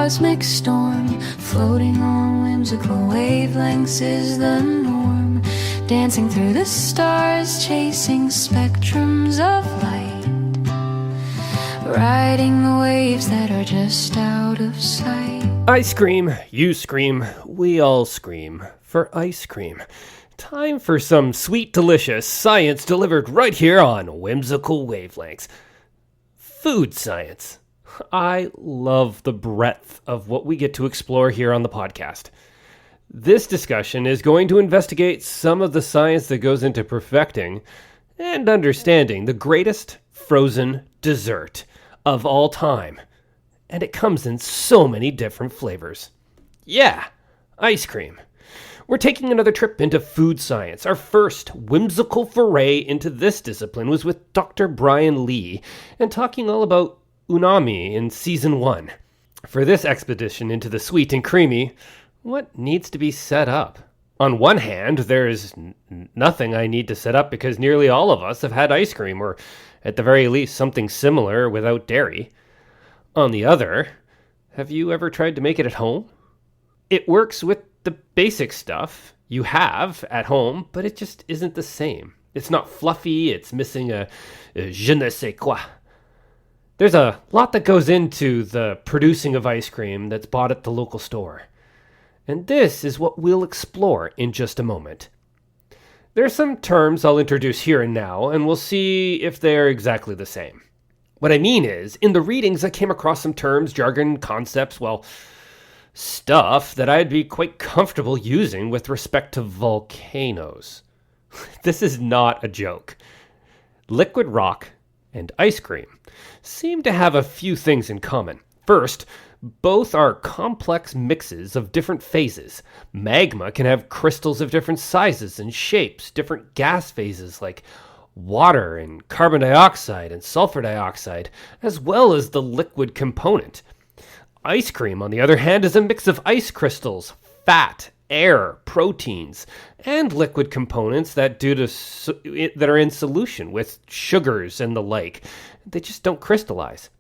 cosmic storm. Floating on whimsical wavelengths is the norm. Dancing through the stars, chasing spectrums of light. Riding the waves that are just out of sight. I scream, you scream, we all scream for ice cream. Time for some sweet, delicious science delivered right here on Whimsical Wavelengths. Food science. I love the breadth of what we get to explore here on the podcast. This discussion is going to investigate some of the science that goes into perfecting and understanding the greatest frozen dessert of all time. And it comes in so many different flavors. Yeah, ice cream. We're taking another trip into food science. Our first whimsical foray into this discipline was with Dr. Brian Lee and talking all about unami in season 1. For this expedition into the sweet and creamy, what needs to be set up? On one hand, there is nothing I need to set up because nearly all of us have had ice cream, or at the very least something similar without dairy. On the other, have you ever tried to make it at home? It works with the basic stuff you have at home, but it just isn't the same. It's not fluffy, it's missing a je ne sais quoi. There's a lot that goes into the producing of ice cream that's bought at the local store. And this is what we'll explore in just a moment. There are some terms I'll introduce here and now, and we'll see if they're exactly the same. What I mean is, in the readings I came across some terms, jargon, concepts, stuff that I'd be quite comfortable using with respect to volcanoes. This is not a joke. Liquid rock and ice cream seem to have a few things in common. First, both are complex mixes of different phases. Magma can have crystals of different sizes and shapes, different gas phases like water and carbon dioxide and sulfur dioxide, as well as the liquid component. Ice cream, on the other hand, is a mix of ice crystals, fat, air, proteins, and liquid components that are in solution with sugars and the like. They just don't crystallize.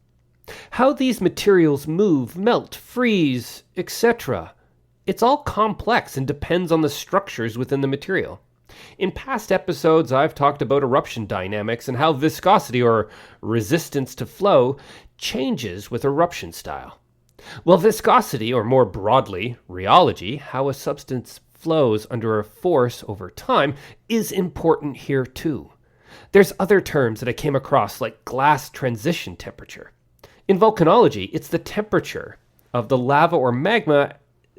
How these materials move, melt, freeze, etc. It's all complex and depends on the structures within the material. In past episodes, I've talked about eruption dynamics and how viscosity, or resistance to flow, changes with eruption style. Well, viscosity, or more broadly, rheology, how a substance flows under a force over time, is important here too. There's other terms that I came across, like glass transition temperature. In volcanology, it's the temperature of the lava or magma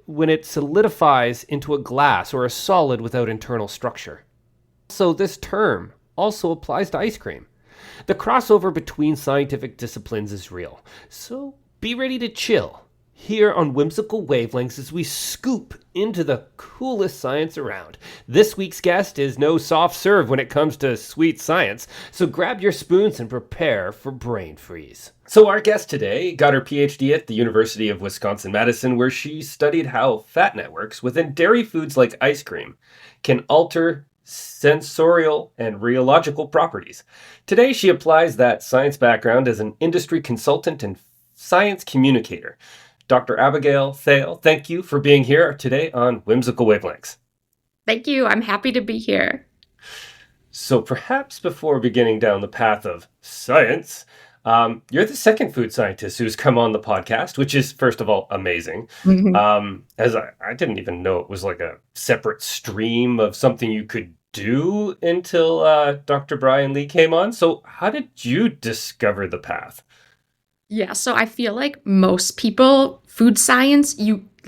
when it solidifies into a glass or a solid without internal structure. So this term also applies to ice cream. The crossover between scientific disciplines is real. So be ready to chill here on Whimsical Wavelengths as we scoop into the coolest science around. This week's guest is no soft serve when it comes to sweet science, so grab your spoons and prepare for brain freeze. So our guest today got her PhD at the University of Wisconsin-Madison, where she studied how fat networks within dairy foods like ice cream can alter sensorial and rheological properties. Today she applies that science background as an industry consultant and science communicator. Dr. Abigail Thale, thank you for being here today on Whimsical Wavelengths. Thank you. I'm happy to be here. So perhaps before beginning down the path of science, you're the second food scientist who's come on the podcast, which is, first of all, amazing. Mm-hmm. As I didn't even know it was like a separate stream of something you could do until Dr. Brian Lee came on. So how did you discover the path? Yeah, so I feel like most people, food science,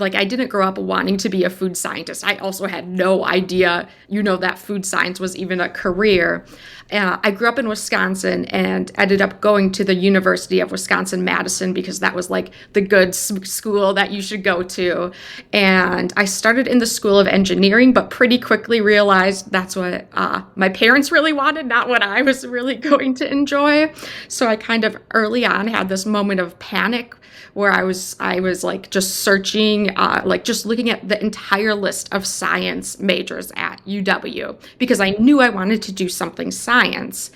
I didn't grow up wanting to be a food scientist. I also had no idea, that food science was even a career. I grew up in Wisconsin and ended up going to the University of Wisconsin-Madison because that was like the good school that you should go to. And I started in the School of Engineering, but pretty quickly realized that's what my parents really wanted, not what I was really going to enjoy. So I kind of early on had this moment of panic where I was like just searching, just looking at the entire list of science majors at UW because I knew I wanted to do something science.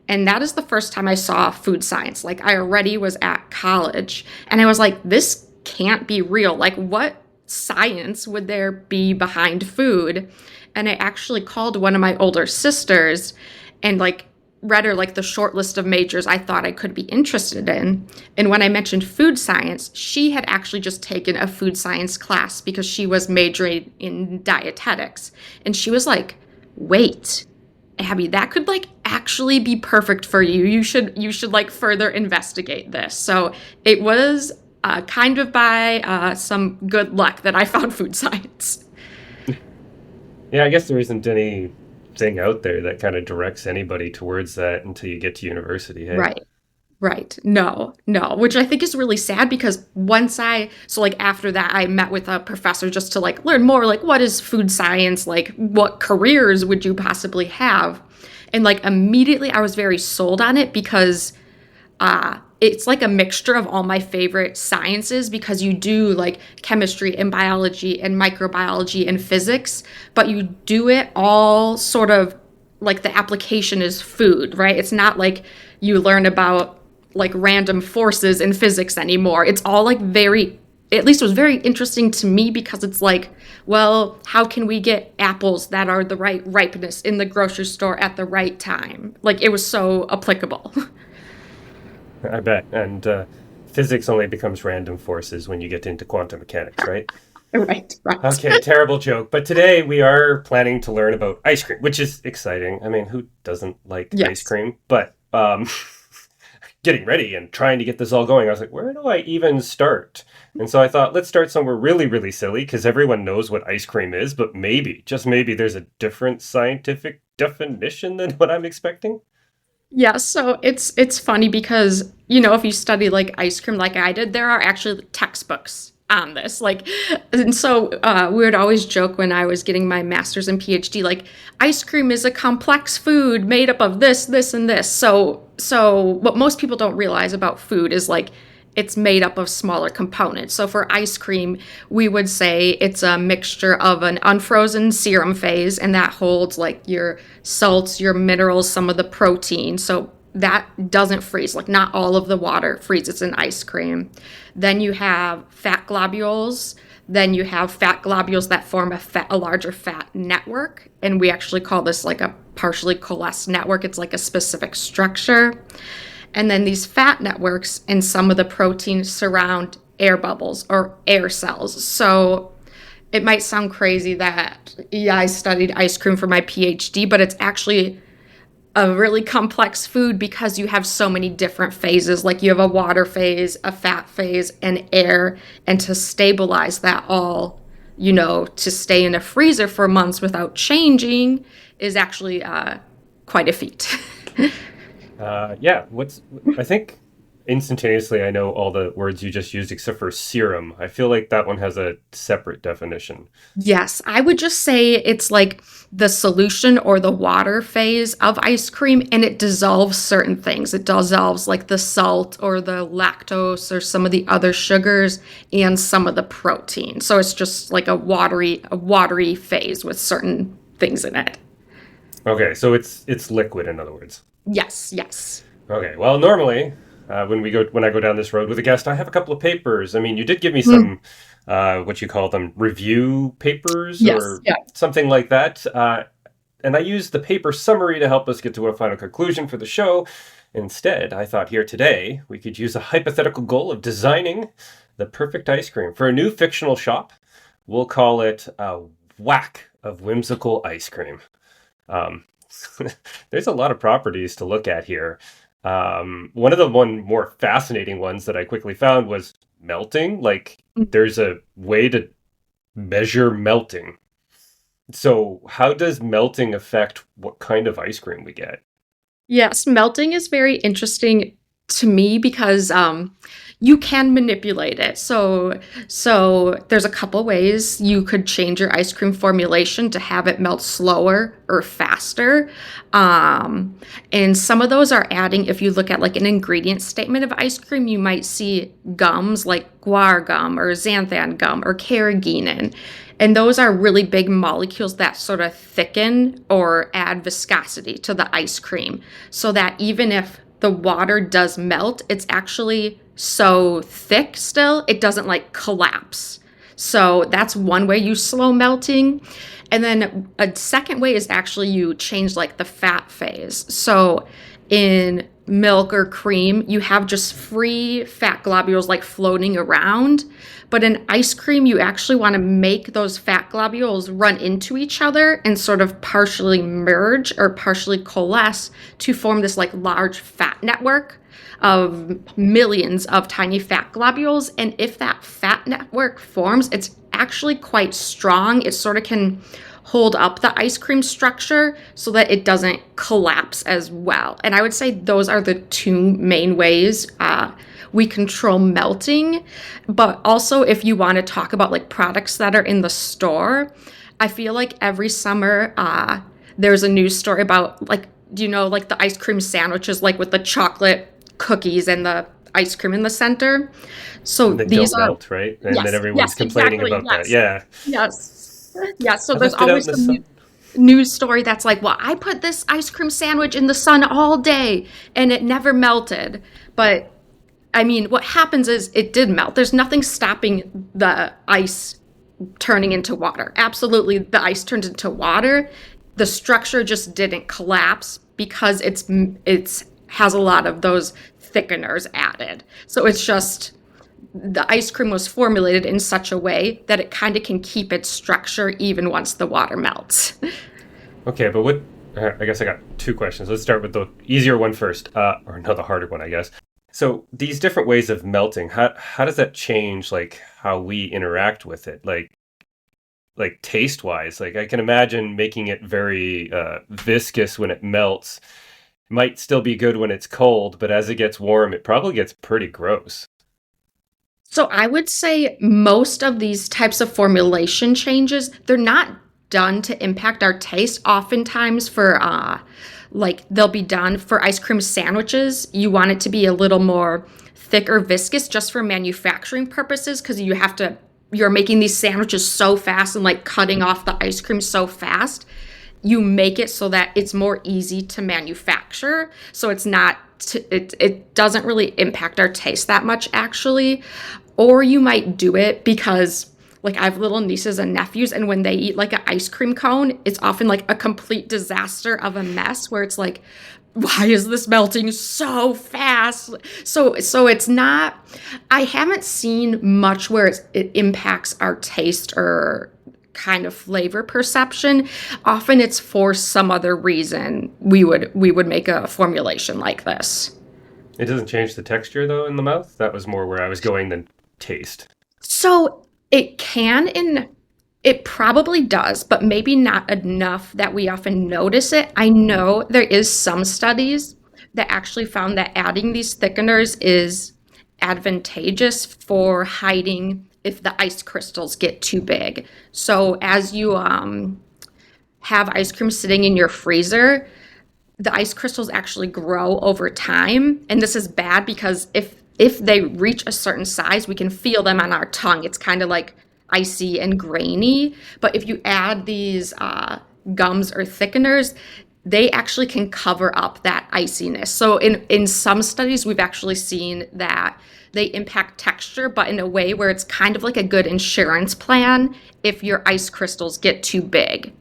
And that is the first time I saw food science. Like I already was at college and I was like, this can't be real. Like, what science would there be behind food? And I actually called one of my older sisters and like read her like the short list of majors I thought I could be interested in. And when I mentioned food science, she had actually just taken a food science class because she was majoring in dietetics. And she was like, wait, Abby, that could like actually be perfect for you. You should like further investigate this. So it was kind of by some good luck that I found food science. Yeah, I guess there isn't anything out there that kind of directs anybody towards that until you get to university. Hey? Right. No, which I think is really sad because so like after that, I met with a professor just to like learn more, like what is food science? Like what careers would you possibly have? And like immediately I was very sold on it because it's like a mixture of all my favorite sciences because you do like chemistry and biology and microbiology and physics, but you do it all sort of like the application is food, right? It's not like you learn about like random forces in physics anymore. It's all like at least it was very interesting to me because it's like, well, how can we get apples that are the right ripeness in the grocery store at the right time? Like it was so applicable. I bet. And physics only becomes random forces when you get into quantum mechanics, right? Right. Okay, terrible joke. But today we are planning to learn about ice cream, which is exciting. I mean, who doesn't like ice cream? But getting ready and trying to get this all going, I was like, where do I even start? And so I thought, let's start somewhere really, really silly because everyone knows what ice cream is, but maybe, just maybe, there's a different scientific definition than what I'm expecting. Yeah, so it's funny because, you know, if you study like ice cream like I did, there are actually textbooks on this. Like, and so we would always joke when I was getting my master's and PhD, like ice cream is a complex food made up of this, this, and this. So what most people don't realize about food is like it's made up of smaller components. So for ice cream, we would say it's a mixture of an unfrozen serum phase, and that holds like your salts, your minerals, some of the protein. So that doesn't freeze. Like not all of the water freezes in ice cream. Then you have fat globules. Then you have fat globules that form a larger fat network. And we actually call this like a partially coalesced network. It's like a specific structure. And then these fat networks and some of the proteins surround air bubbles or air cells. So it might sound crazy that, yeah, I studied ice cream for my PhD, but it's actually a really complex food because you have so many different phases. Like you have a water phase, a fat phase, and air. And to stabilize that all, you know, to stay in a freezer for months without changing is actually quite a feat. Yeah, I think instantaneously I know all the words you just used except for serum. I feel like that one has a separate definition. Yes, I would just say it's like the solution or the water phase of ice cream, and it dissolves certain things. It dissolves like the salt or the lactose or some of the other sugars and some of the protein. So it's just like a watery phase with certain things in it. Okay, so it's liquid, in other words. Yes. Okay, well, normally when I go down this road with a guest, I have a couple of papers. I mean, you did give me some, what you call them, review papers or something like that. And I used the paper summary to help us get to a final conclusion for the show. Instead, I thought here today we could use a hypothetical goal of designing the perfect ice cream for a new fictional shop. We'll call it a whack of whimsical ice cream. There's a lot of properties to look at here. One of the more fascinating ones that I quickly found was melting. Like there's a way to measure melting. So how does melting affect what kind of ice cream we get? Yes, melting is very interesting to me because you can manipulate it. So there's a couple ways you could change your ice cream formulation to have it melt slower or faster. And some of those are adding, if you look at like an ingredient statement of ice cream, you might see gums like guar gum or xanthan gum or carrageenan. And those are really big molecules that sort of thicken or add viscosity to the ice cream so that even if the water does melt, it's actually so thick still, it doesn't like collapse. So that's one way you slow melting. And then a second way is actually you change like the fat phase. So in milk or cream, you have just free fat globules like floating around. But in ice cream, you actually want to make those fat globules run into each other and sort of partially merge or partially coalesce to form this like large fat network of millions of tiny fat globules. And if that fat network forms, it's actually quite strong. It sort of can hold up the ice cream structure so that it doesn't collapse as well. And I would say those are the two main ways we control melting. But also, if you want to talk about like products that are in the store, I feel like every summer there's a news story about like, do you know, like the ice cream sandwiches, like with the chocolate cookies and the ice cream in the center. So They these don't are melt, right? And yes, then everyone's yes, complaining exactly, about that. yes, Yeah. yes. So I there's left it out in always the some sun. news story that's like, well, I put this ice cream sandwich in the sun all day and it never melted. But I mean, what happens is it did melt. There's nothing stopping the ice turning into water. Absolutely, the ice turned into water. The structure just didn't collapse because it's has a lot of those thickeners added. So it's just the ice cream was formulated in such a way that it kind of can keep its structure even once the water melts. Okay, but what? I guess I got two questions. Let's start with the easier one first, or no, the harder one, I guess. So these different ways of melting, how does that change like how we interact with it? Like taste wise, like I can imagine making it very viscous when it melts might still be good when it's cold, but as it gets warm, it probably gets pretty gross. So I would say most of these types of formulation changes, they're not done to impact our taste. Oftentimes for like they'll be done for ice cream sandwiches. You want it to be a little more thick or viscous just for manufacturing purposes because you're making these sandwiches so fast and like cutting off the ice cream so fast. You make it so that it's more easy to manufacture. So it's not it doesn't really impact our taste that much actually. Or you might do it because like I have little nieces and nephews and when they eat like an ice cream cone, it's often like a complete disaster of a mess where it's like, why is this melting so fast? So it's not, I haven't seen much where it impacts our taste or kind of flavor perception. Often it's for some other reason we would make a formulation like this. It doesn't change the texture though in the mouth. That was more where I was going than taste. So it can and it probably does, but maybe not enough that we often notice it. I know there is some studies that actually found that adding these thickeners is advantageous for hiding if the ice crystals get too big. So as you have ice cream sitting in your freezer, the ice crystals actually grow over time. And this is bad because if they reach a certain size, we can feel them on our tongue. It's kind of like icy and grainy. But if you add these gums or thickeners, they actually can cover up that iciness. So in some studies, we've actually seen that they impact texture, but in a way where it's kind of like a good insurance plan if your ice crystals get too big.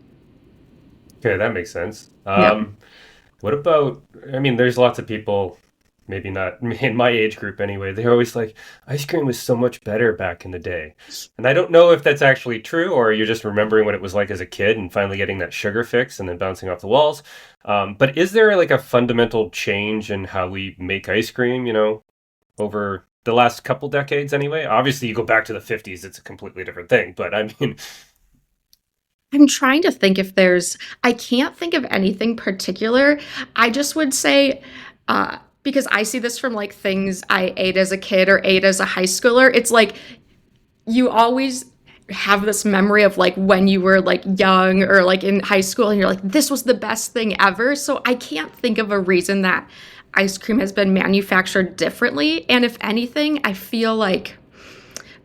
Okay, that makes sense. Yeah. What about, I mean, there's lots of people, maybe not in my age group anyway, they're always like, ice cream was so much better back in the day. And I don't know if that's actually true or you're just remembering what it was like as a kid and finally getting that sugar fix and then bouncing off the walls. But is there like a fundamental change in how we make ice cream, over the last couple decades anyway? Obviously, you go back to the 50s, it's a completely different thing. But I mean, I'm trying to think if I can't think of anything particular. I just would say, because I see this from like things I ate as a kid or ate as a high schooler, it's like you always have this memory of like when you were like young or like in high school and you're like, this was the best thing ever. So I can't think of a reason that ice cream has been manufactured differently. And if anything, I feel like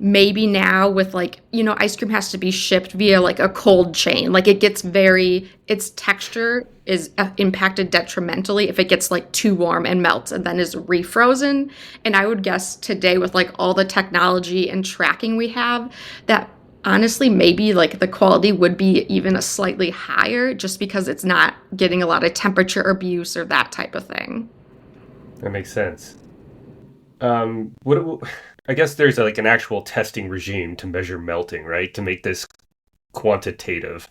maybe now with like, ice cream has to be shipped via like a cold chain. Like it gets its texture is impacted detrimentally if it gets like too warm and melts and then is refrozen. And I would guess today with like all the technology and tracking we have, that honestly maybe like the quality would be even a slightly higher just because it's not getting a lot of temperature abuse or that type of thing. That makes sense. I guess there's like an actual testing regime to measure melting, right? To make this quantitative.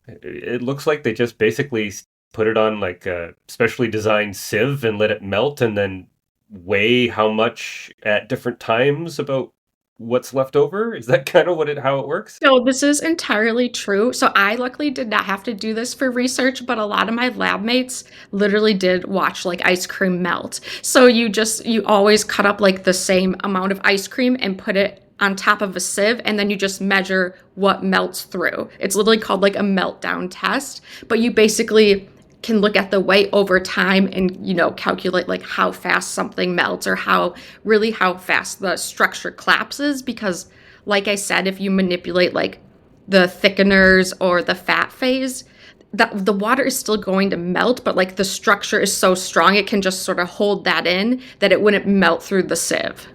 It looks like they just basically put it on like a specially designed sieve and let it melt and then weigh how much at different times about what's left over. Is that kind of how it works? So this is entirely true. So I luckily did not have to do this for research, but a lot of my lab mates literally did watch like ice cream melt. So you always cut up like the same amount of ice cream and put it on top of a sieve, and then you just measure what melts through. It's literally called like a meltdown test, but you basically can look at the weight over time and calculate like how fast something melts or how fast the structure collapses, because like I said, if you manipulate like the thickeners or the fat phase, the water is still going to melt, but like the structure is so strong it can just sort of hold that in that it wouldn't melt through the sieve.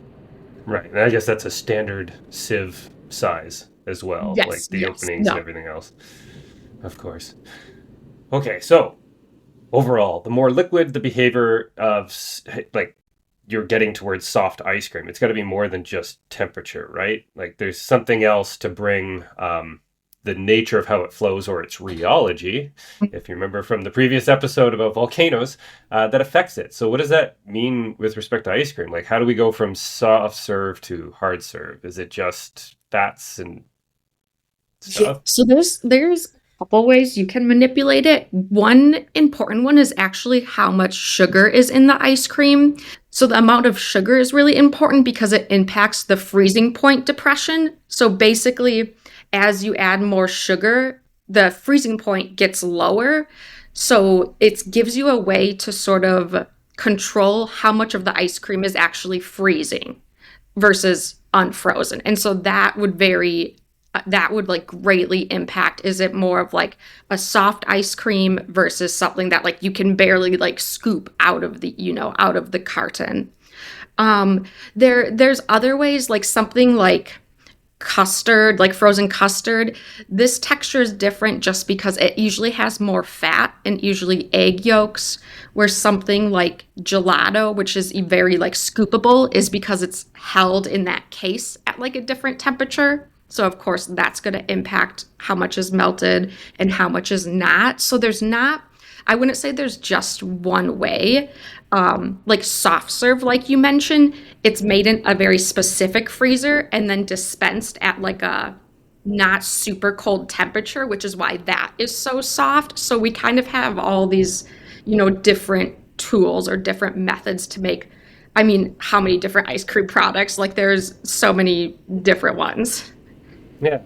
Right. And I guess that's a standard sieve size as well, Yes, like the yes, openings no. and everything else. Of course. Okay, so overall, the more liquid the behavior of, like, you're getting towards soft ice cream, it's got to be more than just temperature, right? Like, there's something else to bring the nature of how it flows, or its rheology, if you remember from the previous episode about volcanoes, that affects it. So what does that mean with respect to ice cream? Like, how do we go from soft serve to hard serve? Is it just fats and stuff? So there's a couple ways you can manipulate it. One important one is actually how much sugar is in the ice cream. So the amount of sugar is really important because it impacts the freezing point depression. So basically, as you add more sugar, the freezing point gets lower. So it gives you a way to sort of control how much of the ice cream is actually freezing versus unfrozen. And so that would vary. That would like greatly impact. Is it more of like a soft ice cream versus something that like you can barely like scoop out of the carton? There's other ways, like something like custard, like frozen custard. This texture is different just because it usually has more fat and usually egg yolks, where something like gelato, which is very like scoopable, is because it's held in that case at like a different temperature. So of course that's going to impact how much is melted and how much is not. So I wouldn't say there's just one way. Like soft serve, like you mentioned, it's made in a very specific freezer and then dispensed at like a not super cold temperature, which is why that is so soft. So we kind of have all these, different tools or different methods to make, how many different ice cream products? Like there's so many different ones. Yeah.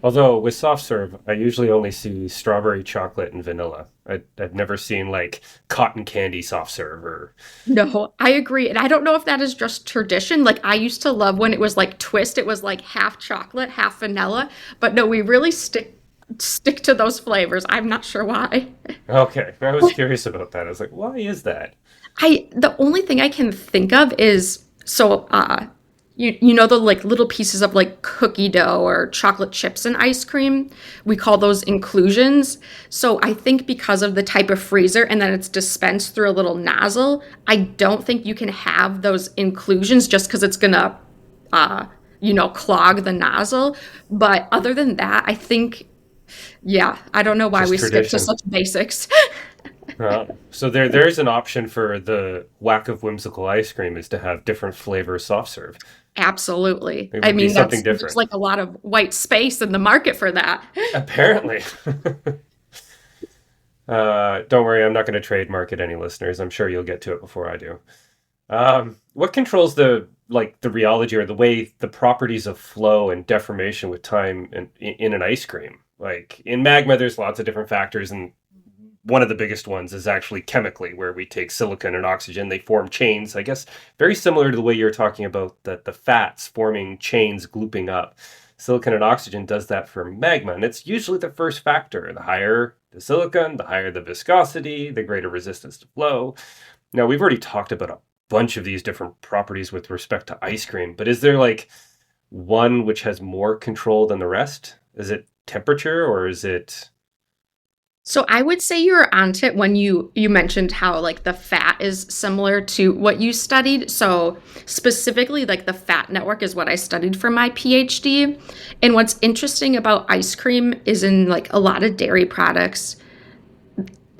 Although with soft serve, I usually only see strawberry, chocolate, and vanilla. I've never seen like cotton candy soft serve or. No, I agree. And I don't know if that is just tradition. Like I used to love when it was like twist, it was like half chocolate, half vanilla. But no, we really stick to those flavors. I'm not sure why. Okay, I was curious about that. I was like, why is that? The only thing I can think of is you know the like little pieces of like cookie dough or chocolate chips in ice cream, we call those inclusions. So I think because of the type of freezer and then it's dispensed through a little nozzle, I don't think you can have those inclusions just because it's gonna clog the nozzle. But other than that, I think, yeah, I don't know why Just we skip to tradition. such basics. So there's an option for the whack of whimsical ice cream is to have different flavor soft serve. Absolutely. It would be something There's different. like a lot of white space in the market for that. Apparently. Don't worry, I'm not going to trademark it, any listeners. I'm sure you'll get to it before I do. What controls the rheology or the way the properties of flow and deformation with time in an ice cream? Like in magma, there's lots of different factors, and one of the biggest ones is actually chemically, where we take silicon and oxygen, they form chains, I guess, very similar to the way you're talking about the fats forming chains, glooping up. Silicon and oxygen does that for magma, and it's usually the first factor. The higher the silicon, the higher the viscosity, the greater resistance to flow. Now, we've already talked about a bunch of these different properties with respect to ice cream, but is there like one which has more control than the rest? Is it temperature or is it... So I would say you were onto it when you mentioned how like the fat is similar to what you studied. So specifically like the fat network is what I studied for my PhD. And what's interesting about ice cream is in like a lot of dairy products,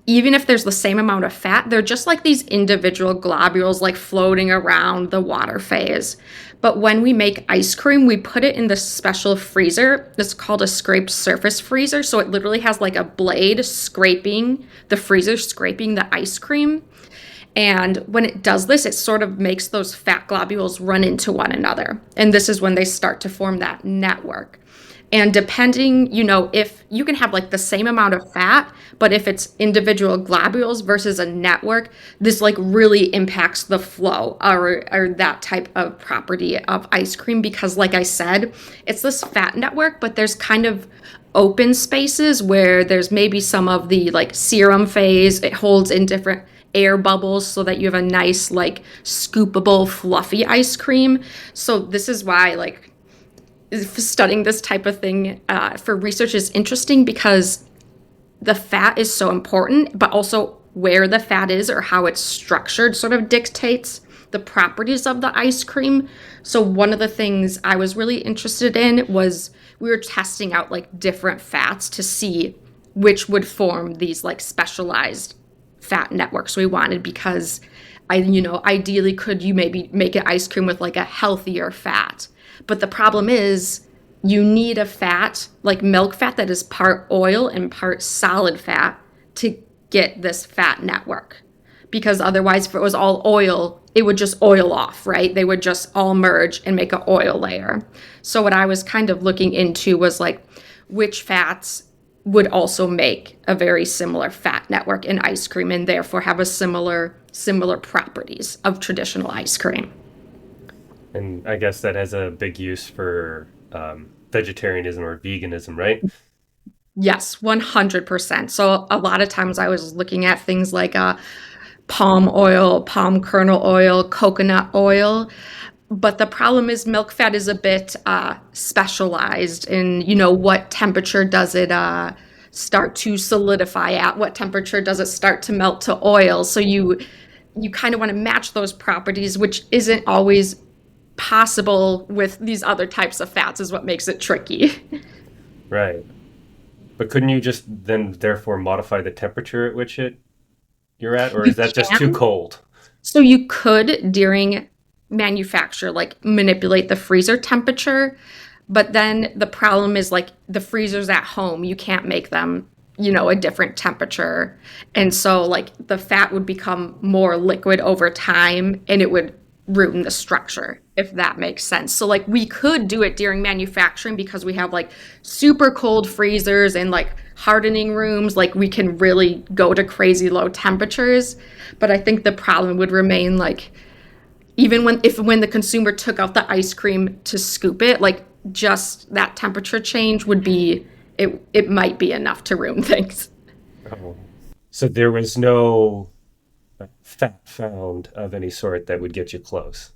even if there's the same amount of fat, they're just like these individual globules like floating around the water phase. But when we make ice cream, we put it in this special freezer. It's called a scraped surface freezer. So it literally has like a blade scraping the freezer, scraping the ice cream. And when it does this, it sort of makes those fat globules run into one another. And this is when they start to form that network. And depending, if you can have like the same amount of fat, but if it's individual globules versus a network, this like really impacts the flow or that type of property of ice cream. Because like I said, it's this fat network, but there's kind of open spaces where there's maybe some of the like serum phase. It holds in different air bubbles so that you have a nice like scoopable, fluffy ice cream. So this is why like studying this type of thing for research is interesting, because the fat is so important, but also where the fat is or how it's structured sort of dictates the properties of the ice cream. So one of the things I was really interested in was we were testing out like different fats to see which would form these like specialized fat networks we wanted, because ideally could you maybe make an ice cream with like a healthier fat. But the problem is you need a fat, like milk fat, that is part oil and part solid fat to get this fat network. Because otherwise, if it was all oil, it would just oil off, right? They would just all merge and make an oil layer. So what I was kind of looking into was like which fats would also make a very similar fat network in ice cream and therefore have a similar properties of traditional ice cream. And I guess that has a big use for vegetarianism or veganism, right? Yes, 100%. So a lot of times I was looking at things like palm oil, palm kernel oil, coconut oil. But the problem is milk fat is a bit specialized in, what temperature does it start to solidify at? What temperature does it start to melt to oil? So you kind of want to match those properties, which isn't always possible with these other types of fats, is what makes it tricky. Right. But couldn't you just then therefore modify the temperature at which you're at, or is that just too cold? So you could during manufacture like manipulate the freezer temperature, but then the problem is like the freezers at home, you can't make them a different temperature, and so like the fat would become more liquid over time and it would ruin the structure, if that makes sense. So like we could do it during manufacturing because we have like super cold freezers and like hardening rooms, like we can really go to crazy low temperatures. But I think the problem would remain like even when the consumer took out the ice cream to scoop it, like just that temperature change would be it might be enough to ruin things. Oh. So there was no fat found of any sort that would get you close?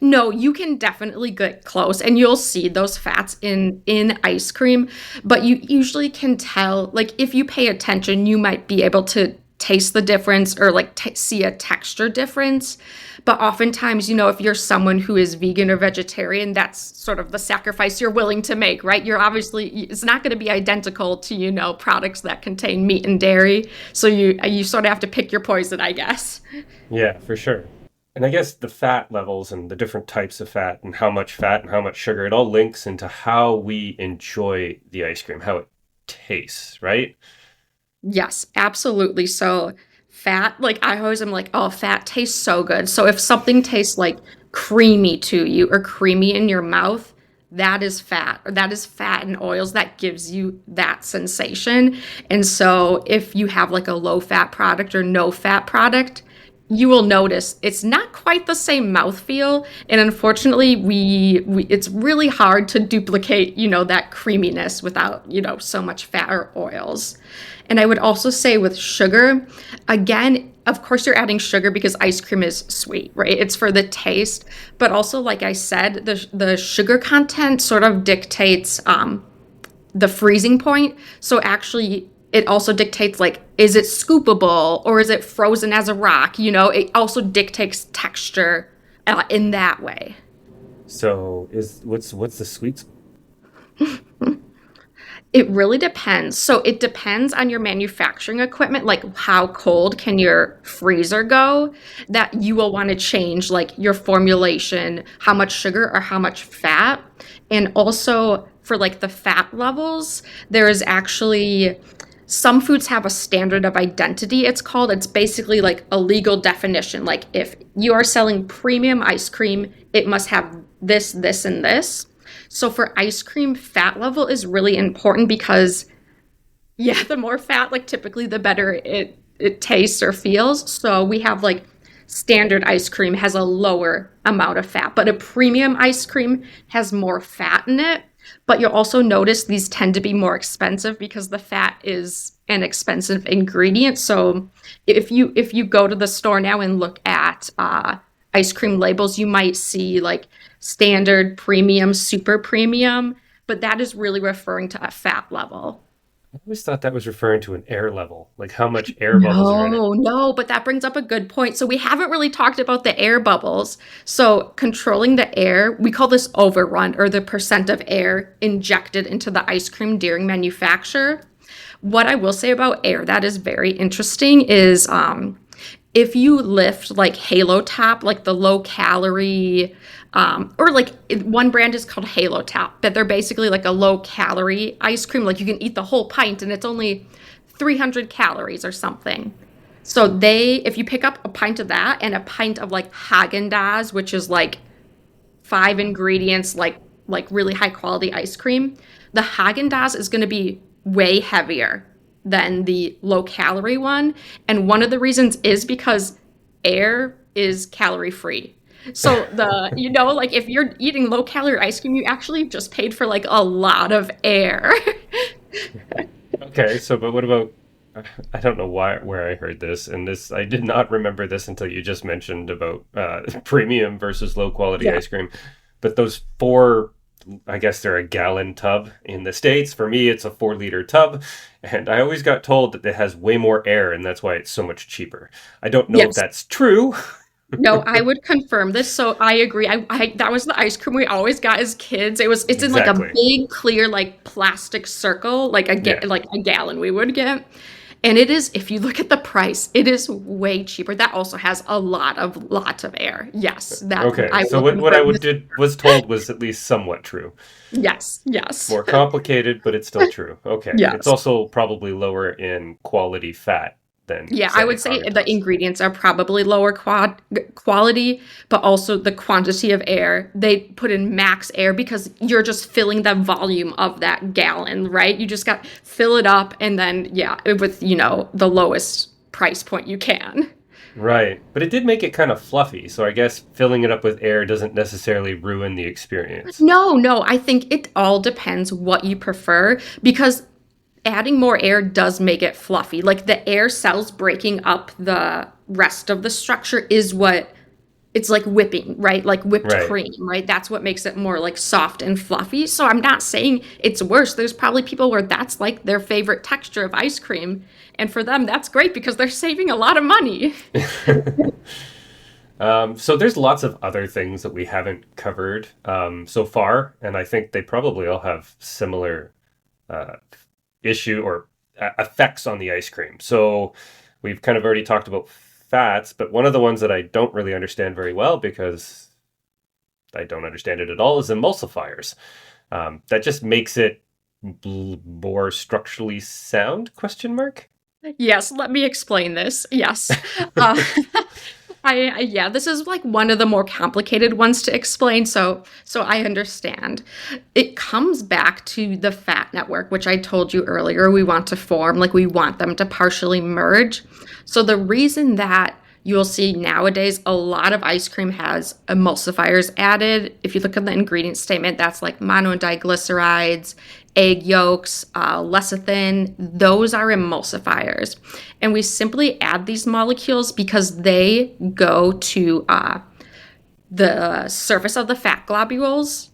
No, you can definitely get close and you'll see those fats in ice cream, but you usually can tell, like if you pay attention, you might be able to taste the difference or like see a texture difference. But oftentimes, if you're someone who is vegan or vegetarian, that's sort of the sacrifice you're willing to make, right? It's not going to be identical to, products that contain meat and dairy. So you sort of have to pick your poison, I guess. Yeah, for sure. And I guess the fat levels and the different types of fat and how much fat and how much sugar, it all links into how we enjoy the ice cream, how it tastes, right? Yes, absolutely. So fat, like I always am like, oh, fat tastes so good. So if something tastes like creamy to you or creamy in your mouth, that is fat, or that is fat and oils that gives you that sensation. And so if you have like a low fat product or no fat product, you will notice it's not quite the same mouthfeel. And unfortunately, we it's really hard to duplicate, that creaminess without, so much fat or oils. And I would also say with sugar, again, of course you're adding sugar because ice cream is sweet, right? It's for the taste, but also like I said, the sugar content sort of dictates the freezing point. So actually, it also dictates like, is it scoopable or is it frozen as a rock? It also dictates texture in that way. So what's the sweet? It really depends. So it depends on your manufacturing equipment, like how cold can your freezer go, that you will want to change like your formulation, how much sugar or how much fat. And also for like the fat levels, there is actually some foods have a standard of identity, it's called. It's basically like a legal definition. Like if you are selling premium ice cream, it must have this, this, and this. So for ice cream, fat level is really important because, yeah, the more fat, like typically the better it tastes or feels. So we have like standard ice cream has a lower amount of fat, but a premium ice cream has more fat in it. But you'll also notice these tend to be more expensive because the fat is an expensive ingredient. So if you go to the store now and look at ice cream labels, you might see like standard, premium, super premium, but that is really referring to a fat level. I always thought that was referring to an air level, like how much air bubbles are in it. No, but that brings up a good point. So we haven't really talked about the air bubbles. So controlling the air, we call this overrun or the percent of air injected into the ice cream during manufacture. What I will say about air that is very interesting is if you lift like Halo Top, like the low calorie, or like one brand is called Halo Top, but they're basically like a low calorie ice cream. Like you can eat the whole pint and it's only 300 calories or something. So if you pick up a pint of that and a pint of like Haagen-Dazs, which is like 5 ingredients, like really high quality ice cream, the Haagen-Dazs is going to be way heavier than the low calorie one. And one of the reasons is because air is calorie free. So like if you're eating low calorie ice cream, you actually just paid for like a lot of air. Okay, but what about, I don't know where I heard this, and I did not remember this until you just mentioned about premium versus low quality ice cream. But those 4, I guess they're a gallon tub in the States. For me, it's a 4-liter tub. And I always got told that it has way more air, and that's why it's so much cheaper. I don't know if that's true. No, I would confirm this. So I agree. I that was the ice cream we always got as kids. It's in like a big clear like plastic circle, like like a gallon we would get. And it is, if you look at the price, it is way cheaper. That also has a lot of air. Yes. Okay. So what I was told was at least somewhat true. Yes. More complicated, but it's still true. Okay. Yes. It's also probably lower in quality fat than. Yeah, I would say the ingredients are probably lower quality, but also the quantity of air. They put in max air because you're just filling the volume of that gallon, right? You just got fill it up and then, with, the lowest price point you can. Right. But it did make it kind of fluffy. So I guess filling it up with air doesn't necessarily ruin the experience. No. I think it all depends what you prefer because adding more air does make it fluffy. Like the air cells breaking up the rest of the structure is what it's like whipping, right? Like whipped cream, right? That's what makes it more like soft and fluffy. So I'm not saying it's worse. There's probably people where that's like their favorite texture of ice cream. And for them, that's great because they're saving a lot of money. So there's lots of other things that we haven't covered so far. And I think they probably all have similar issue or effects on the ice cream. So we've kind of already talked about fats, but one of the ones that I don't really understand very well because I don't understand it at all is emulsifiers. That just makes it more structurally sound, question mark? Yes, let me explain this. Yes. Yeah, this is like one of the more complicated ones to explain, so I understand. It comes back to the fat network, which I told you earlier we want to form, like we want them to partially merge. So the reason that you'll see nowadays a lot of ice cream has emulsifiers added. If you look at the ingredient statement, that's like monodiglycerides, egg yolks, lecithin. Those are emulsifiers. And we simply add these molecules because they go to the surface of the fat globules.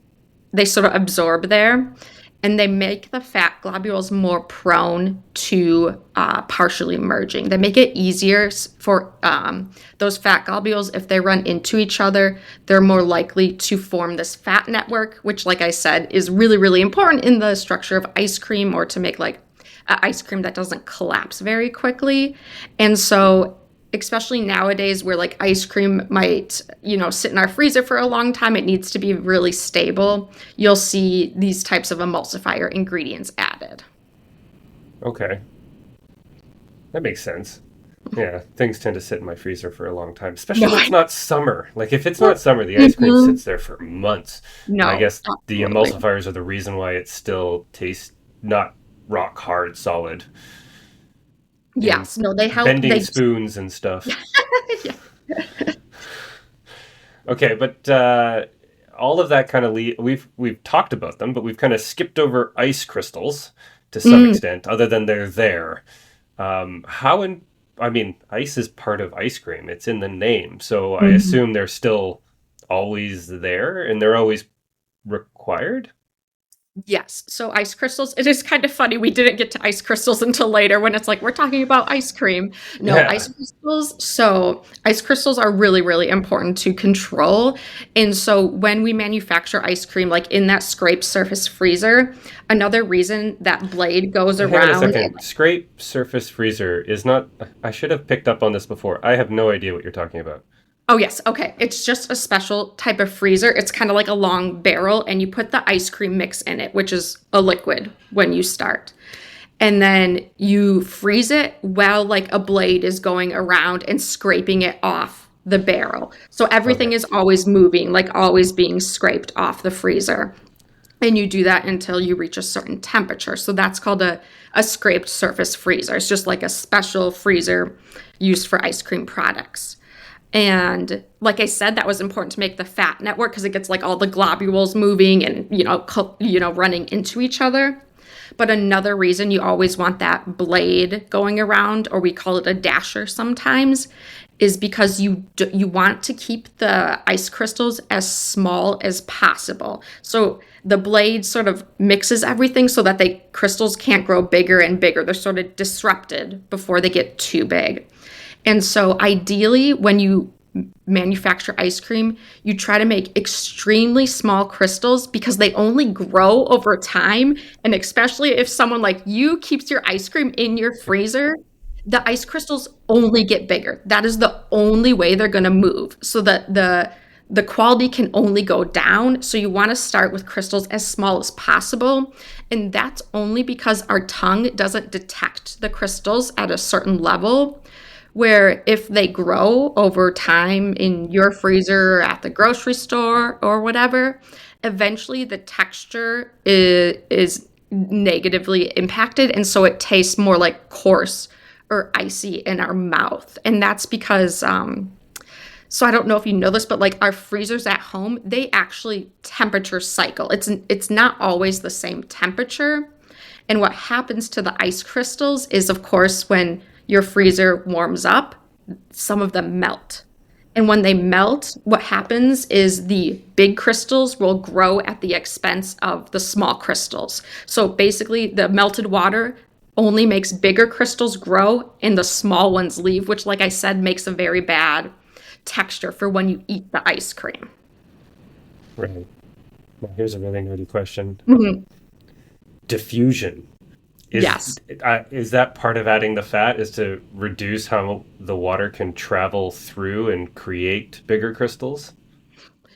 They sort of absorb there, and they make the fat globules more prone to partially merging. They make it easier for those fat globules. If they run into each other, they're more likely to form this fat network, which, like I said, is really, really important in the structure of ice cream, or to make like ice cream that doesn't collapse very quickly. And so especially nowadays where like ice cream might, sit in our freezer for a long time, it needs to be really stable. You'll see these types of emulsifier ingredients added. Okay. That makes sense. Yeah, things tend to sit in my freezer for a long time, especially if it's not summer. Like if it's not summer, the ice cream sits there for months. No, I guess the absolutely. emulsifiers are the reason why it still tastes not rock hard solid. In Yes, no, they help. bending They spoons and stuff. Yeah. Okay, but all of that kind of we've talked about them, but we've kind of skipped over ice crystals to some extent, other than they're there. I mean, ice is part of ice cream. It's in the name, so I assume they're still always there and they're always required. Yes. So ice crystals, it is kind of funny. We didn't get to ice crystals until later when it's like we're talking about ice cream. No, Yeah. ice crystals. So ice crystals are really, really important to control. And so when we manufacture ice cream, like in that scraped surface freezer, another reason that blade goes Hang on a around. second. Scrape surface freezer is not. I should have picked up on this before. I have no idea what you're talking about. Oh, yes. Okay. It's just a special type of freezer. It's kind of like a long barrel, and you put the ice cream mix in it, which is a liquid when you start. And then you freeze it while like a blade is going around and scraping it off the barrel. So everything Okay. is always moving, like always being scraped off the freezer. And you do that until you reach a certain temperature. So that's called a scraped surface freezer. It's just like a special freezer used for ice cream products. And like I said, that was important to make the fat network because it gets like all the globules moving and, running into each other. But another reason you always want that blade going around, or we call it a dasher sometimes, is because you want to keep the ice crystals as small as possible. So the blade sort of mixes everything so that the crystals can't grow bigger and bigger. They're sort of disrupted before they get too big. And so ideally, when you manufacture ice cream, you try to make extremely small crystals because they only grow over time. And especially if someone like you keeps your ice cream in your freezer, the ice crystals only get bigger. That is the only way they're going to move. So that the quality can only go down. So you want to start with crystals as small as possible. And that's only because our tongue doesn't detect the crystals at a certain level, where if they grow over time in your freezer or at the grocery store or whatever, eventually the texture is negatively impacted. And so it tastes more like coarse or icy in our mouth. And that's because, so I don't know if you know this, but like our freezers at home, they actually temperature cycle. It's not always the same temperature. And what happens to the ice crystals is, of course, when your freezer warms up, some of them melt. And when they melt, what happens is the big crystals will grow at the expense of the small crystals. So basically, the melted water only makes bigger crystals grow and the small ones leave, which, like I said, makes a very bad texture for when you eat the ice cream. Right. Well, here's a really nerdy question. Mhm. Diffusion. Yes. Is that part of adding the fat, is to reduce how the water can travel through and create bigger crystals?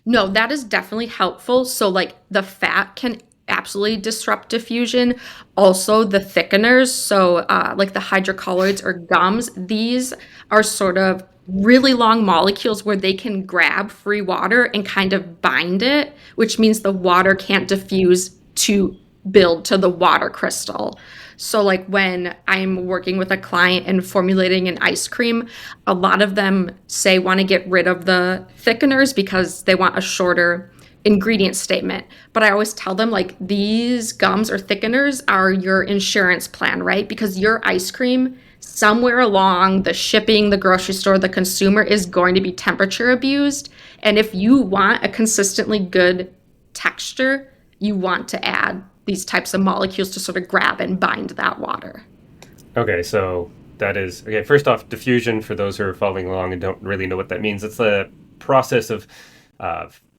No, that is definitely helpful. So like the fat can absolutely disrupt diffusion. Also, the thickeners, so like the hydrocolloids or gums, these are sort of really long molecules where they can grab free water and kind of bind it, which means the water can't diffuse to build to the water crystal. So, like when I'm working with a client and formulating an ice cream, a lot of them say want to get rid of the thickeners because they want a shorter ingredient statement. But I always tell them, like, these gums or thickeners are your insurance plan, right? Because your ice cream, somewhere along the shipping, the grocery store, the consumer is going to be temperature abused. And if you want a consistently good texture, you want to add these types of molecules to sort of grab and bind that water. Okay, so that is okay. First off, diffusion, for those who are following along and don't really know what that means, it's the process of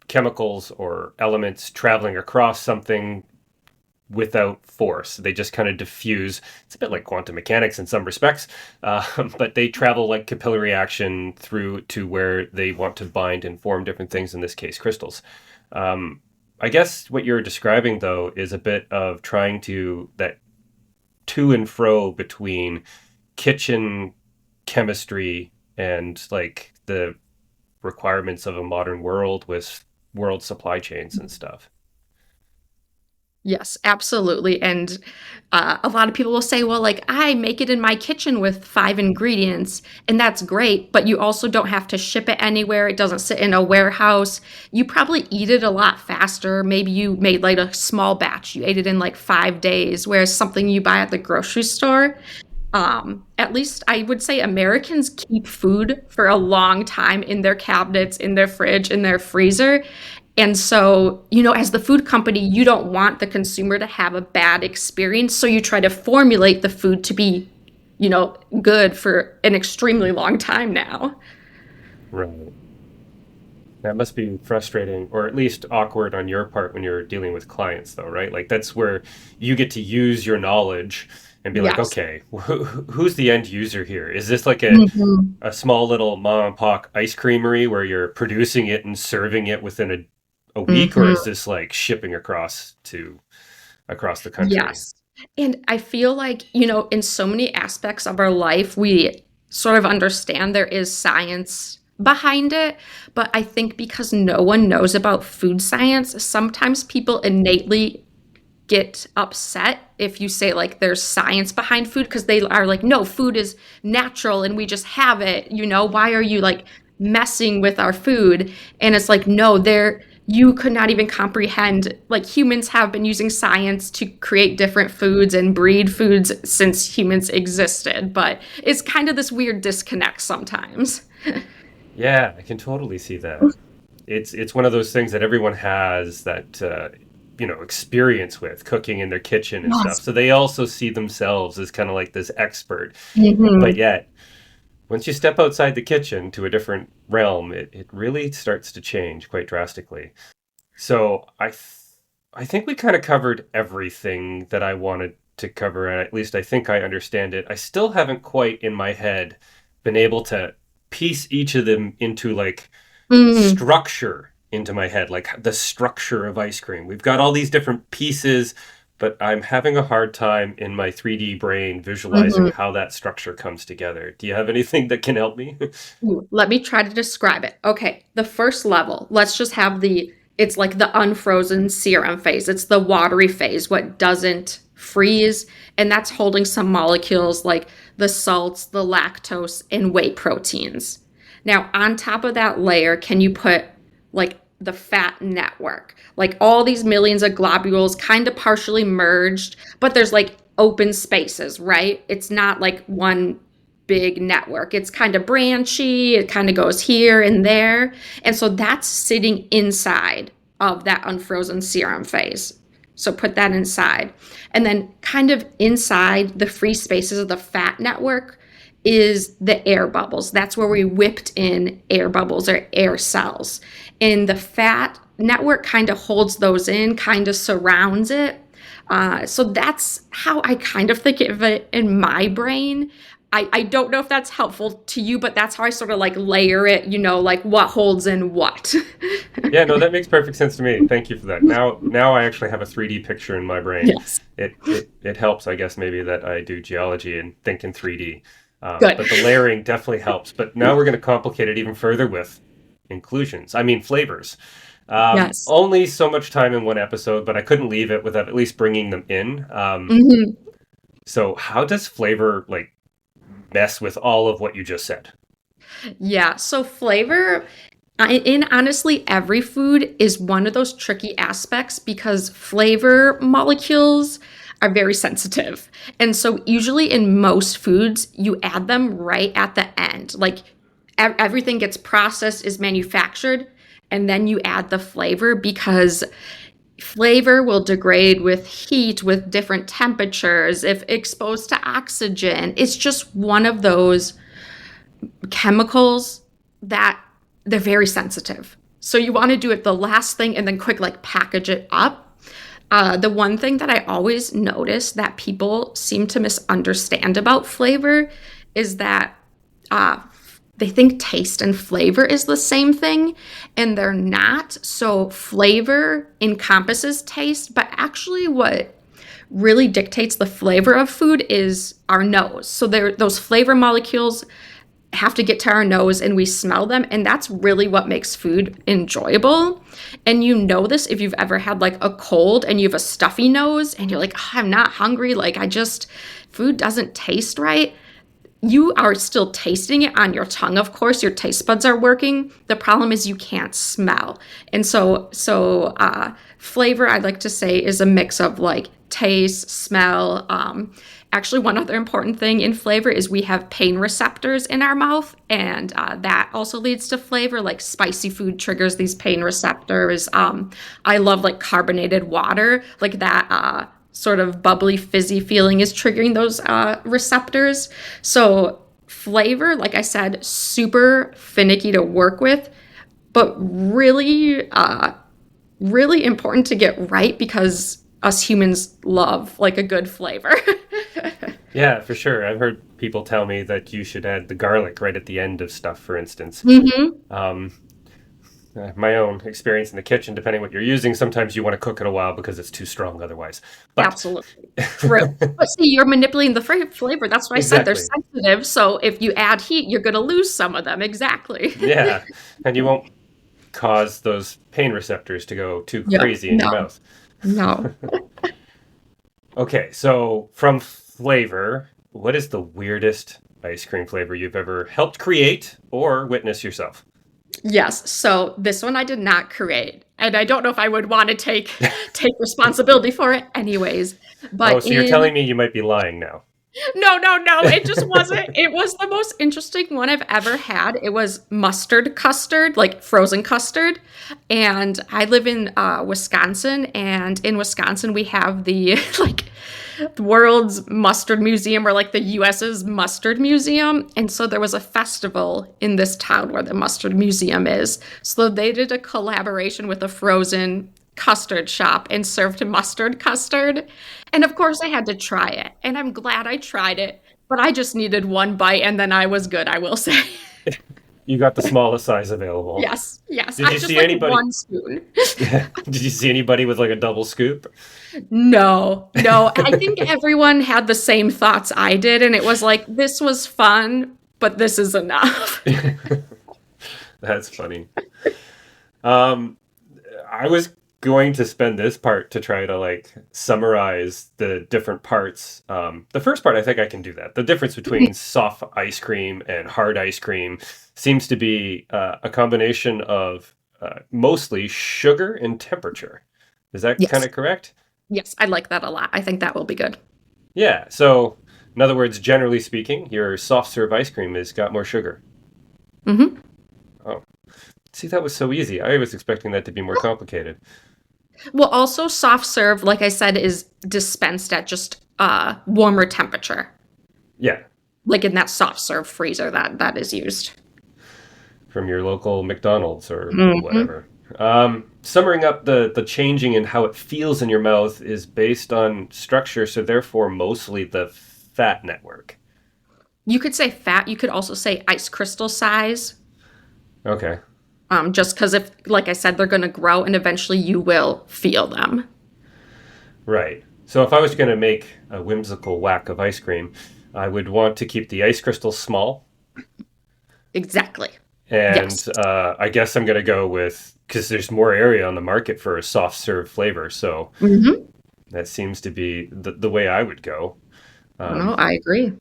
chemicals or elements traveling across something without force. They just kind of diffuse. It's a bit like quantum mechanics in some respects, but they travel like capillary action through to where they want to bind and form different things, in this case, crystals. I guess what you're describing, though, is a bit of trying that to and fro between kitchen chemistry and like the requirements of a modern world with world supply chains and stuff. Yes, absolutely. And a lot of people will say, well, like, I make it in my kitchen with 5 ingredients, and that's great, but you also don't have to ship it anywhere. It doesn't sit in a warehouse. You probably eat it a lot faster. Maybe you made like a small batch. You ate it in like 5 days, whereas something you buy at the grocery store, at least I would say Americans keep food for a long time in their cabinets, in their fridge, in their freezer. And so, as the food company, you don't want the consumer to have a bad experience. So you try to formulate the food to be, good for an extremely long time now. Right. That must be frustrating, or at least awkward on your part when you're dealing with clients, though, right? Like that's where you get to use your knowledge and be like, Yes. okay, who's the end user here? Is this like Mhm. a small little mom and pop ice creamery where you're producing it and serving it within a week, or Mhm. is this like shipping across the country? Yes. And I feel like, in so many aspects of our life, we sort of understand there is science behind it. But I think because no one knows about food science, sometimes people innately get upset if you say like there's science behind food because they are like, no, food is natural and we just have it. Why are you like messing with our food? And it's like, no, you could not even comprehend, like, humans have been using science to create different foods and breed foods since humans existed. But it's kind of this weird disconnect sometimes. Yeah, I can totally see that. It's one of those things that everyone has that experience with cooking in their kitchen and stuff. Yes. So they also see themselves as kind of like this expert. But Hmm. yet, once you step outside the kitchen to a different realm, it really starts to change quite drastically. So I think we kind of covered everything that I wanted to cover, and at least I think I understand it. I still haven't quite in my head been able to piece each of them into like Mm. structure into my head, like the structure of ice cream. We've got all these different pieces, but I'm having a hard time in my 3D brain visualizing Mhm. how that structure comes together. Do you have anything that can help me? Ooh, let me try to describe it. Okay, the first level, let's just have it's like the unfrozen serum phase. It's the watery phase, what doesn't freeze. And that's holding some molecules like the salts, the lactose, and whey proteins. Now, on top of that layer, can you put like the fat network? Like all these millions of globules kind of partially merged, but there's like open spaces, right? It's not like one big network. It's kind of branchy, it kind of goes here and there. And so that's sitting inside of that unfrozen serum phase. So put that inside. And then kind of inside the free spaces of the fat network is the air bubbles. That's where we whipped in air bubbles or air cells. And the fat network kind of holds those in, kind of surrounds it. So that's how I kind of think of it in my brain. I don't know if that's helpful to you, but that's how I sort of like layer it, like what holds in what. Yeah, no, that makes perfect sense to me. Thank you for that. Now I actually have a 3D picture in my brain. Yes. It helps, I guess, maybe that I do geology and think in 3D. Good. But the layering definitely helps. But now we're going to complicate it even further with inclusions. I mean, flavors. Yes. Only so much time in one episode, but I couldn't leave it without at least bringing them in. So how does flavor like mess with all of what you just said? Yeah. So flavor in honestly every food is one of those tricky aspects because flavor molecules are very sensitive. And so usually in most foods, you add them right at the end. Like everything gets processed, is manufactured, and then you add the flavor because flavor will degrade with heat, with different temperatures, if exposed to oxygen. It's just one of those chemicals that they're very sensitive. So you want to do it the last thing and then quick like package it up. The one thing that I always notice that people seem to misunderstand about flavor is that they think taste and flavor is the same thing, and they're not. So flavor encompasses taste, but actually what really dictates the flavor of food is our nose. So those flavor molecules have to get to our nose and we smell them, and that's really what makes food enjoyable. And you know this if you've ever had like a cold and you have a stuffy nose and you're like, oh, I'm not hungry, like food doesn't taste right. You are still tasting it on your tongue, of course, your taste buds are working. The problem is you can't smell. And so flavor, I'd like to say, is a mix of like taste, smell. Actually, one other important thing in flavor is we have pain receptors in our mouth, and that also leads to flavor. Like spicy food triggers these pain receptors. I love like carbonated water, like that sort of bubbly, fizzy feeling is triggering those receptors. So flavor, like I said, super finicky to work with, but really, really important to get right because us humans love like a good flavor. Yeah, for sure. I've heard people tell me that you should add the garlic right at the end of stuff, for instance. My own experience in the kitchen, depending what you're using, sometimes you want to cook it a while because it's too strong otherwise. But Absolutely. True. But see, you're manipulating the flavor. That's why I said they're exactly. sensitive. So if you add heat, you're going to lose some of them. Exactly. Yeah, and you won't cause those pain receptors to go too Yeah. crazy in your mouth. No. Okay, so from flavor, what is the weirdest ice cream flavor you've ever helped create or witness yourself? Yes. So this one I did not create. And I don't know if I would want to take responsibility for it anyways. But Oh, so you're telling me you might be lying now. No. It just wasn't. It was the most interesting one I've ever had. It was mustard custard, like frozen custard. And I live in Wisconsin. And in Wisconsin, we have the the world's mustard museum, or like the US's mustard museum. And so there was a festival in this town where the mustard museum is. So they did a collaboration with a frozen custard shop and served mustard custard. And of course I had to try it. And I'm glad I tried it, but I just needed one bite and then I was good, I will say. You got the smallest size available. Yes. Did I you just see like anybody? one spoon. Did you see anybody with like a double scoop? No. I think everyone had the same thoughts I did. And it was like, this was fun, but this is enough. That's funny. I was going to spend this part to try to like summarize the different parts. The first part, I think I can do that. The difference between soft ice cream and hard ice cream seems to be a combination of mostly sugar and temperature. Is that Yes. kind of correct? Yes, I like that a lot. I think that will be good. Yeah. So, in other words, generally speaking, your soft serve ice cream has got more sugar. Mm-hmm. Oh, see, that was so easy. I was expecting that to be more complicated. Well, also soft serve, like I said, is dispensed at just warmer temperature, Yeah. like in that soft serve freezer that is used. From your local McDonald's or Mhm. whatever. Summing up the changing in how it feels in your mouth is based on structure, so therefore mostly the fat network. You could say fat. You could also say ice crystal size. Okay. Just because if, like I said, they're going to grow and eventually you will feel them. Right. So if I was going to make a whimsical whack of ice cream, I would want to keep the ice crystals small. Exactly. And Yes. I guess I'm going to go with, because there's more area on the market for a soft serve flavor. So Mm-hmm. that seems to be the way I would go. No, I agree.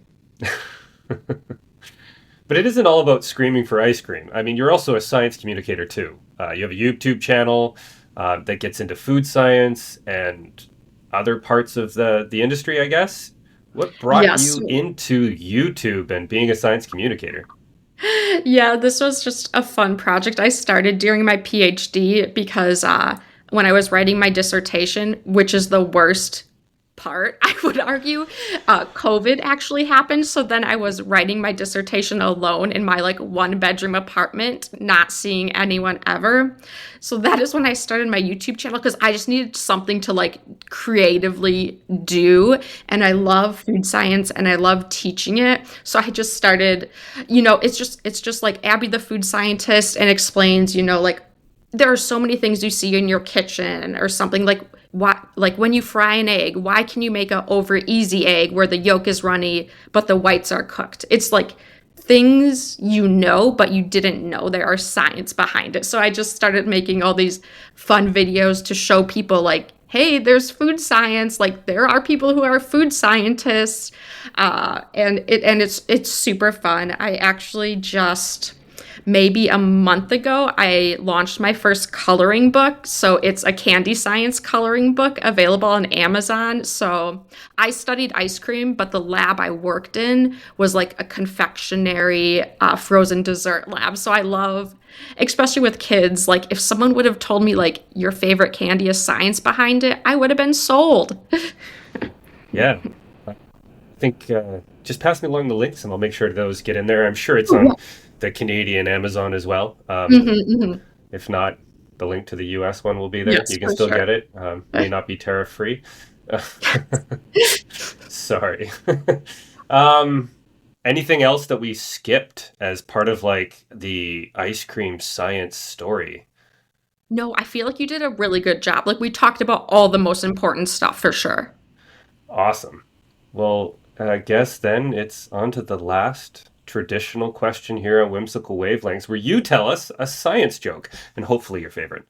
But it isn't all about screaming for ice cream. I mean, you're also a science communicator too. You have a YouTube channel that gets into food science and other parts of the industry, I guess. What brought Yes. you into YouTube and being a science communicator? Yeah, this was just a fun project I started during my PhD because when I was writing my dissertation, which is the worst part, I would argue, COVID actually happened. So then I was writing my dissertation alone in my like 1 bedroom apartment, not seeing anyone ever. So that is when I started my YouTube channel because I just needed something to like creatively do. And I love food science and I love teaching it. So I just started, it's just like Abby the food scientist and explains, like there are so many things you see in your kitchen or something like when you fry an egg, why can you make a over easy egg where the yolk is runny but the whites are cooked? It's like things but you didn't know there are science behind it. So I just started making all these fun videos to show people like, hey, there's food science. Like there are people who are food scientists, and it's super fun. I actually just maybe a month ago, I launched my first coloring book. So it's a candy science coloring book available on Amazon. So I studied ice cream, but the lab I worked in was like a confectionery frozen dessert lab. So I love, especially with kids, like if someone would have told me like your favorite candy is science behind it, I would have been sold. Yeah. I think just pass me along the links and I'll make sure those get in there. I'm sure it's on the Canadian Amazon as well. If not, the link to the US one will be there. Yes, You can for still sure. get it. May not be tariff free. Sorry. Anything else that we skipped as part of like the ice cream science story? No, I feel like you did a really good job. Like we talked about all the most important stuff for sure. Awesome. Well, I guess then it's on to the last traditional question here on Whimsical Wavelengths, where you tell us a science joke, and hopefully your favorite.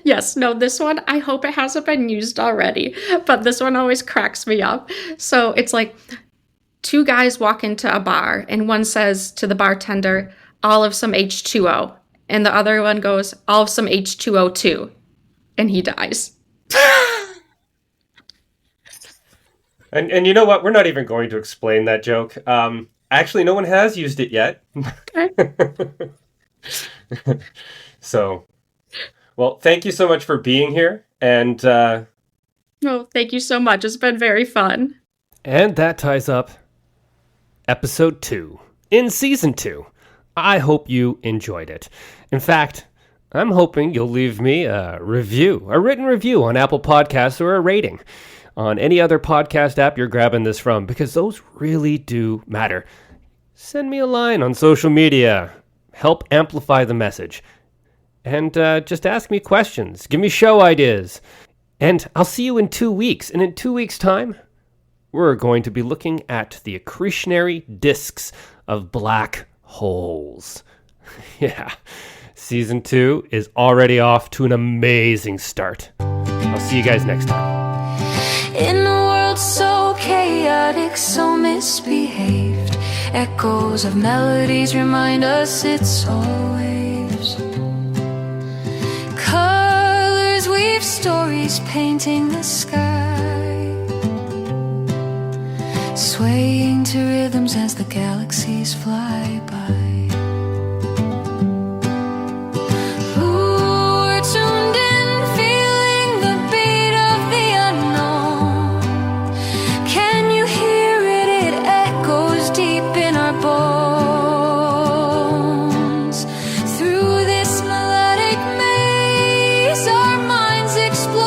Yes, no, this one, I hope it hasn't been used already, but this one always cracks me up. So it's like two guys walk into a bar, and one says to the bartender, I'll have some H2O. And the other one goes, I'll have some H2O too. And he dies. And you know what? We're not even going to explain that joke. Actually, no one has used it yet. Okay. So, well, thank you so much for being here. And Well, thank you so much. It's been very fun. and that ties up episode 2 in season 2. I hope you enjoyed it. In fact, I'm hoping you'll leave me a written review on Apple Podcasts or a rating on any other podcast app you're grabbing this from, because those really do matter. Send me a line on social media. Help amplify the message. And just ask me questions. Give me show ideas. And I'll see you in 2 weeks. And in 2 weeks' time, we're going to be looking at the accretionary disks of black holes. Yeah. Season 2 is already off to an amazing start. I'll see you guys next time. In a world so chaotic, so misbehaved, echoes of melodies remind us it's always colors weave stories painting the sky, swaying to rhythms as the galaxies fly by. Ooh, we're tuned in, feeling the beat of the unknown. Can you hear it? It echoes deep in our bones. Through this melodic maze, our minds explore.